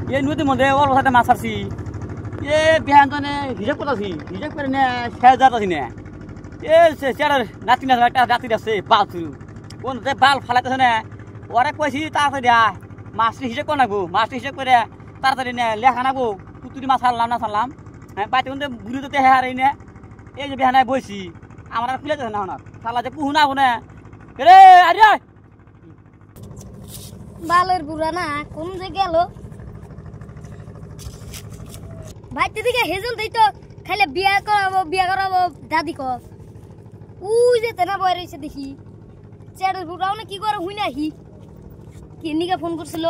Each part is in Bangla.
এই নদীর মধ্যে অল্প সাথে মাছ ছাড়ছি এ বিহান তো হিসাব করতেছি হিসাব করে নে শেষ যাচ্ছি না এ চেয়ারের নাতি না একটা রাতি আছে বাল শুরু কোন বাল ফালাইতেছে না ওরা কইছি তাড়াতাড়ি দেয়া মাছটি হিসাব করে নাকবো মাছটি হিসাব করে তাড়াতাড়ি নে লেখা নাকবো তুই মাছ ছাড়লাম না ছাড়লাম হ্যাঁ বাইতে কিন্তু বুড়ি তো দেহে হারাই না এই যে বিহানায় বইছি আমার আর খুলে যাচ্ছে না ওনার শালা যে পুহু না বোনে রে আরে বালের বুড়া না কোন যে গেল ভাইতে দিকে হেজল দেই তো খাইলে বিয়া করাবো দাদি ক উই যে তেনা বয় রইছে দেখি চেড়ের বুড়াও না কি করে হুই নাহি কি নিকে ফোন করছিল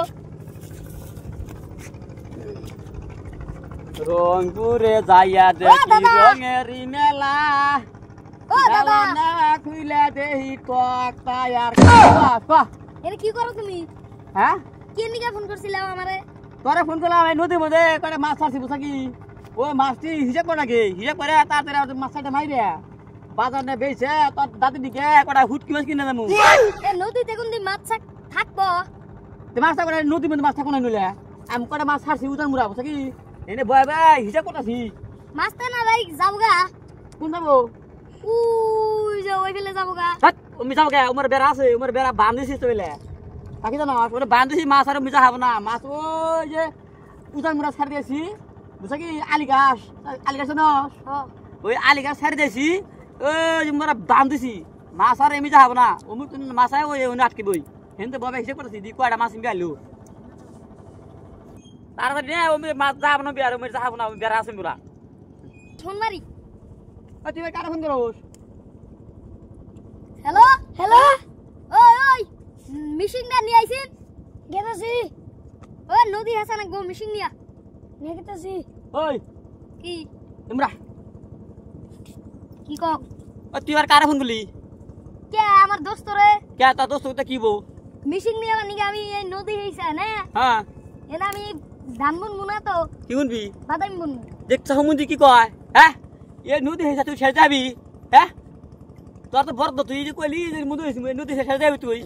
রংপুরে যাইয়া দেখি রঙের মেলা ও দাদা না খুইলা দেহি টক টায়ার এরে কি করো তুমি হ্যাঁ কি নিকে ফোন করছিলাম আমারে তোরে ফোন করলাম এই নদীর মধ্যে কটা মাছ ছাড়ছি বুঝা কি ওই মাছটি হিসাব করে নাকি হিসাব করে তাড়াতাড়ি মাছটা মাইরে বাজার নে বেচে তোর দাদি দিকে কটা হুটকি মাছ কিনে দেবো এ নদীতে কোন দিন মাছ থাকবো মাছটা করে নদীর মধ্যে মাছ থাকো না নইলে আমি কটা মাছ ছাড়ছি উদান মুড়া বুঝা কি এনে বয় ভাই হিসাব করতেছি মাছটা না ভাই যাবগা কোন যাবো উই যে ওই ফেলে যাবগা আমি যাবো কে উমর বেড়া আছে উমর বেড়া বান্ধিছি তো এলে তাকে জানো ওটা বান্ধিছি মাছ আর মিজা খাবো না মাছ ওই যে উদান মুড়া ছাড় দিয়েছি বুঝা কি আলি গাছ না ওই আলি গাছ ছাড় দিয়েছি ওই যে মোরা বান্ধিছি মাছ আর এমনি যাবো না অমুক মাছ আয় ওই আটকে বই হেনতে বাবা হিসেব করতেছি দি কয়টা মাছ আমি আইলু তাড়াতাড়ি নে ওই মাছ যাবো না বিয়ার ওই যাবো না বেড়া আছে মোরা সোনমারি তুই কারা ফোন করোস হ্যালো হ্যালো ওই ওই মিশিং না নিয়ে আইছেন গেতাছি ওই নদী হাসান গো মিশিং নিয়া নিয়ে গেতাছি ওই কি তোমরা কি কও তুই আর কারা ফোন করলি কে আমার দোস্ত রে কে তোর দোস্ত কি বউ মিশিং নিয়ে মানে আমি এই নদী হইছে না হ্যাঁ এনা আমি ধান বুন মুনা তো কি শুনবি বাদাম বুন দেখছ হুমুন্দি কি কয় হ্যাঁ এ নদী হেসা তুই ছেড়ে যাবি হ্যাঁ তোর তো বড় তুই যে কইলি যে নদী ছেড়ে যাবি তুই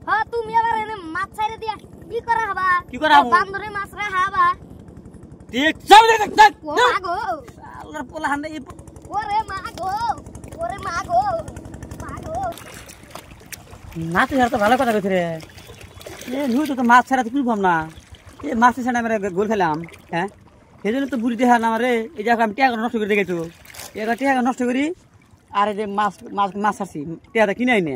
হ্যাঁ তুমি আবার এনে মাছ ছাইরে দিয়া কি করা হবা কি করা হবো? বান্দরে মাছ রে হাবা দেখ সব দেখ দেখ ও মা গো আল্লাহর পোলা হান্দে ওরে মা গো ওরে মা গো নাতি ছাড়া তো ভালো কথা কইছে রে এ নদী তো মাছ ছাড়া তো খুলবাম না এ মাছ ছাড়া আমরা গোল খেলাম হ্যাঁ সেজন্য তো বুড়ি দেখা না আমারে এই যে আমি টিয়া নষ্ট করে দেখেছো এটা টিয়া নষ্ট করি আর এই যে মাছ ছাড়ছি টিয়াটা কিনে আইনে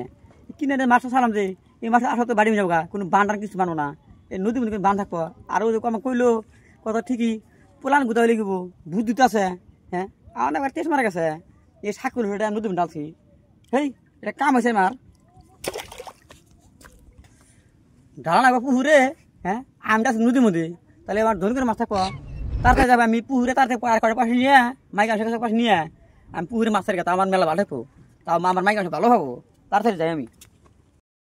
কিনে এনে মাছটা ছাড়লাম যে এই মাছ আসলে তো বাড়ি যাবো কোনো বান্ধার কিছু বানবো না এই নদী মধ্যে বান থাকবো আর ওই যে আমার কইলো কথা ঠিকই পোলান গুতা হয়ে লিখবো ভূত দিতে আছে হ্যাঁ আমার একবার টেস্ট মারা গেছে এই সাকুর নদী মধ্যে ডালছি হেই এটা কাম হয়েছে আমার ঢালা না পুহুরে হ্যাঁ আমটা নদীর মধ্যে তাহলে আমার ধনী করে মাছ থাকবো তাড়াতাড়ি যাবে আমি পুহুরে তাড়াতাড়ি পাশে নিয়ে মাইক আসে পাশে নিয়ে আমি পুহুরে মাছ থাকি তা আমার মেলা ভালো থাকবো তাও আমার মাইক আসে ভালো হবো তাড়াতাড়ি যাই আমি